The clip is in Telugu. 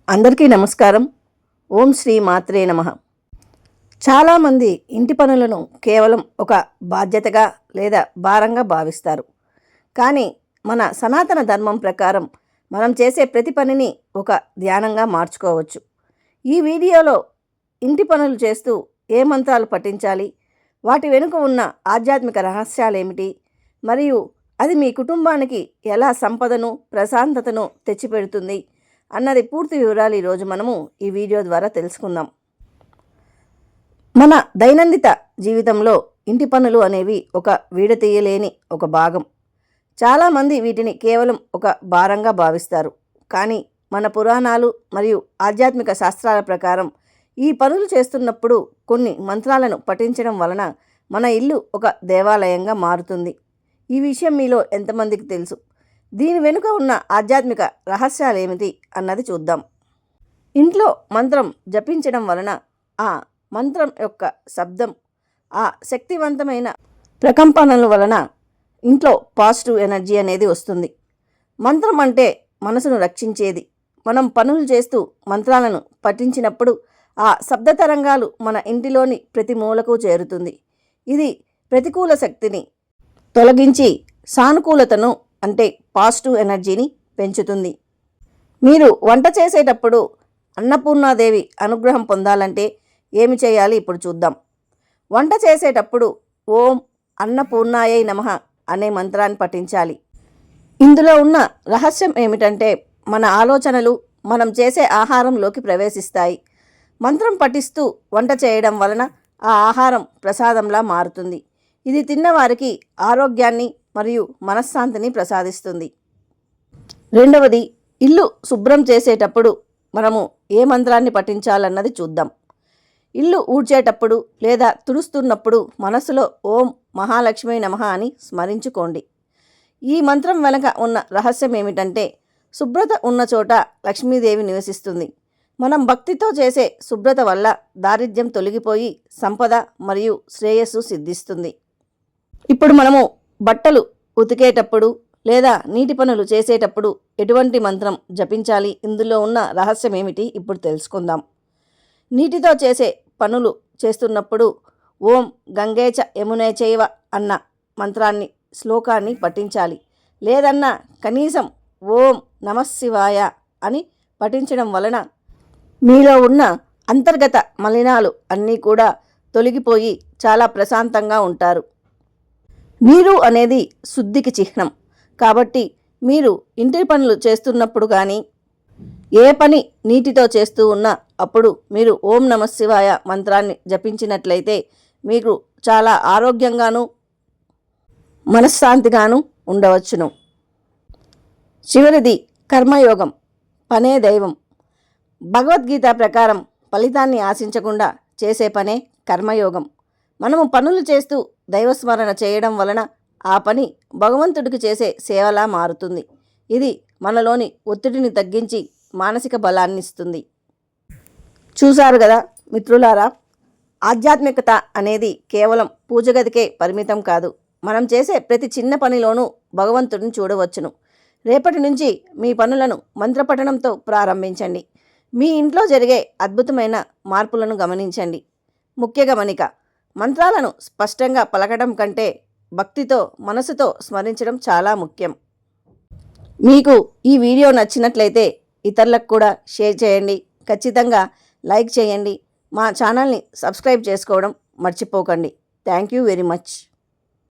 అందరికీ నమస్కారం. ఓం శ్రీ మాత్రే నమః. చాలామంది ఇంటి పనులను కేవలం ఒక బాధ్యతగా లేదా భారంగా భావిస్తారు. కానీ మన సనాతన ధర్మం ప్రకారం మనం చేసే ప్రతి పనిని ఒక ధ్యానంగా మార్చుకోవచ్చు. ఈ వీడియోలో ఇంటి పనులు చేస్తూ ఏ మంత్రాలు పఠించాలి, వాటి వెనుక ఉన్న ఆధ్యాత్మిక రహస్యాలేమిటి, మరియు అది మీ కుటుంబానికి ఎలా సంపదను ప్రశాంతతను తెచ్చిపెడుతుంది అన్నది పూర్తి వివరాలు ఈరోజు మనము ఈ వీడియో ద్వారా తెలుసుకుందాం. మన దైనందిన జీవితంలో ఇంటి పనులు అనేవి ఒక వీడతీయలేని ఒక భాగం. చాలామంది వీటిని కేవలం ఒక భారంగా భావిస్తారు. కానీ మన పురాణాలు మరియు ఆధ్యాత్మిక శాస్త్రాల ప్రకారం ఈ పనులు చేస్తున్నప్పుడు కొన్ని మంత్రాలను పఠించడం వలన మన ఇల్లు ఒక దేవాలయంగా మారుతుంది. ఈ విషయం మీలో ఎంతమందికి తెలుసు? దీని వెనుక ఉన్న ఆధ్యాత్మిక రహస్యాలేమిటి అన్నది చూద్దాం. ఇంట్లో మంత్రం జపించడం వలన ఆ మంత్రం యొక్క శబ్దం, ఆ శక్తివంతమైన ప్రకంపనల వలన ఇంట్లో పాజిటివ్ ఎనర్జీ అనేది వస్తుంది. మంత్రం అంటే మనసును రక్షించేది. మనం పనులు చేస్తూ మంత్రాలను పఠించినప్పుడు ఆ శబ్ద తరంగాలు మన ఇంటిలోని ప్రతి మూలకు చేరుతుంది. ఇది ప్రతికూల శక్తిని తొలగించి సానుకూలతను అంటే పాజిటివ్ ఎనర్జీని పెంచుతుంది. మీరు వంట చేసేటప్పుడు అన్నపూర్ణాదేవి అనుగ్రహం పొందాలంటే ఏమి చేయాలి ఇప్పుడు చూద్దాం. వంట చేసేటప్పుడు ఓం అన్నపూర్ణాయై నమః అనే మంత్రాన్ని పఠించాలి. ఇందులో ఉన్న రహస్యం ఏమిటంటే మన ఆలోచనలు మనం చేసే ఆహారంలోకి ప్రవేశిస్తాయి. మంత్రం పఠిస్తూ వంట చేయడం వలన ఆ ఆహారం ప్రసాదంలా మారుతుంది. ఇది తిన్నవారికి ఆరోగ్యాన్ని మరియు మనశ్శాంతిని ప్రసాదిస్తుంది. రెండవది, ఇల్లు శుభ్రం చేసేటప్పుడు మనము ఏ మంత్రాన్ని పఠించాలన్నది చూద్దాం. ఇల్లు ఊడ్చేటప్పుడు లేదా తుడుస్తున్నప్పుడు మనసులో ఓం మహాలక్ష్మీ నమః అని స్మరించుకోండి. ఈ మంత్రం వెనక ఉన్న రహస్యం ఏమిటంటే శుభ్రత ఉన్న చోట లక్ష్మీదేవి నివసిస్తుంది. మనం భక్తితో చేసే శుభ్రత వల్ల దారిద్ర్యం తొలగిపోయి సంపద మరియు శ్రేయస్సు సిద్ధిస్తుంది. ఇప్పుడు మనము బట్టలు ఉతికేటప్పుడు లేదా నీటి పనులు చేసేటప్పుడు ఎటువంటి మంత్రం జపించాలి, ఇందులో ఉన్న రహస్యం ఏమిటి ఇప్పుడు తెలుసుకుందాం. నీటితో చేసే పనులు చేస్తున్నప్పుడు ఓం గంగే చ యమునే చైవ అన్న మంత్రాన్ని శ్లోకాన్ని పఠించాలి. లేదన్నా కనీసం ఓం నమఃశివాయ అని పఠించడం వలన మీలో ఉన్న అంతర్గత మలినాలు అన్నీ కూడా తొలగిపోయి చాలా ప్రశాంతంగా ఉంటారు. నీరు అనేది శుద్ధికి చిహ్నం. కాబట్టి మీరు ఇంటి పనులు చేస్తున్నప్పుడు కానీ ఏ పని నీటితో చేస్తూ ఉన్నా అప్పుడు మీరు ఓం నమఃశివాయ మంత్రాన్ని జపించినట్లయితే మీకు చాలా ఆరోగ్యంగాను మనశ్శాంతిగాను ఉండవచ్చును. చివరిది కర్మయోగం, పనే దైవం. భగవద్గీత ప్రకారం ఫలితాన్ని ఆశించకుండా చేసే పనే కర్మయోగం. మనము పనులు చేస్తూ దైవస్మరణ చేయడం వలన ఆ పని భగవంతుడికి చేసే సేవలా మారుతుంది. ఇది మనలోని ఒత్తిడిని తగ్గించి మానసిక బలాన్ని ఇస్తుంది. చూశారు కదా మిత్రులారా, ఆధ్యాత్మికత అనేది కేవలం పూజ గదికే పరిమితం కాదు. మనం చేసే ప్రతి చిన్న పనిలోనూ భగవంతుడిని చూడవచ్చును. రేపటి నుంచి మీ పనులను మంత్రపఠనంతో ప్రారంభించండి. మీ ఇంట్లో జరిగే అద్భుతమైన మార్పులను గమనించండి. ముఖ్య గమనిక: మంత్రాలను స్పష్టంగా పలకడం కంటే భక్తితో మనసుతో స్మరించడం చాలా ముఖ్యం. మీకు ఈ వీడియో నచ్చినట్లయితే ఇతరులకు కూడా షేర్ చేయండి. ఖచ్చితంగా లైక్ చేయండి. మా ఛానల్ని సబ్స్క్రైబ్ చేసుకోవడం మర్చిపోకండి. Thank you very much.